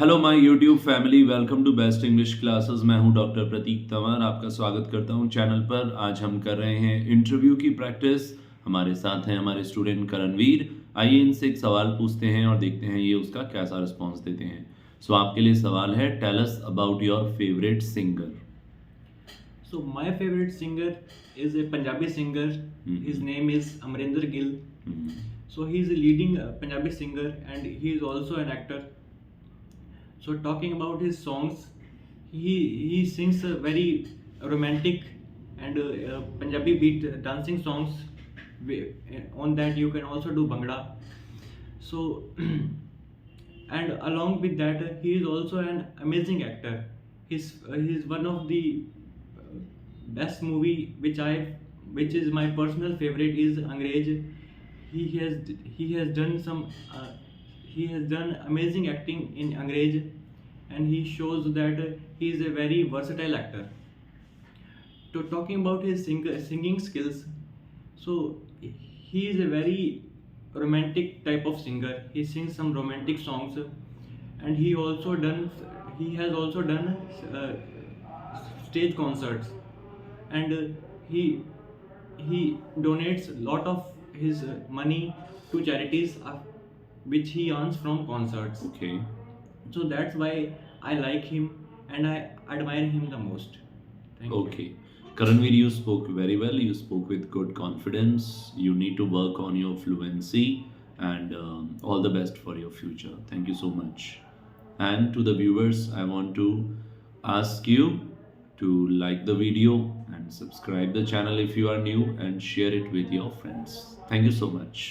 Hello my YouTube family, welcome to best English classes. मैं हूं doctor प्रतीक तंवर, आपका स्वागत करता हूं चैनल पर। आज हम कर रहे हैं इंटरव्यू की प्रैक्टिस। हमारे साथ हैं हमारे स्टूडेंट करणवीर। आइए इनसे एक सवाल पूछते हैं और देखते हैं ये उसका कैसा रिस्पॉन्स देते हैं। सो आपके लिए सवाल है, tell us about your favourite singer. So my favorite singer is a Punjabi singer. His name is Amrinder Gill. So he is a leading Punjabi singer and he is also an actor. So talking about his songs, he sings a very romantic and Punjabi beat dancing songs. On that you can also do Bhangra. So and along with that he is also an amazing actor. He's one of the best movie which is my personal favorite is Angrez. He has done some he has done amazing acting in Angrez, and he shows that he is a very versatile actor. To talking about his singing skills, so he is a very romantic type of singer. He sings some romantic songs, and he has also done stage concerts, and he donates a lot of his money to charities which he earns from concerts. Okay. So that's why I like him and I admire him the most. Thank you. Okay. Karanveer, you spoke very well. You spoke with good confidence. You need to work on your fluency and all the best for your future. Thank you so much. And to the viewers, I want to ask you to like the video and subscribe the channel if you are new and share it with your friends. Thank you so much.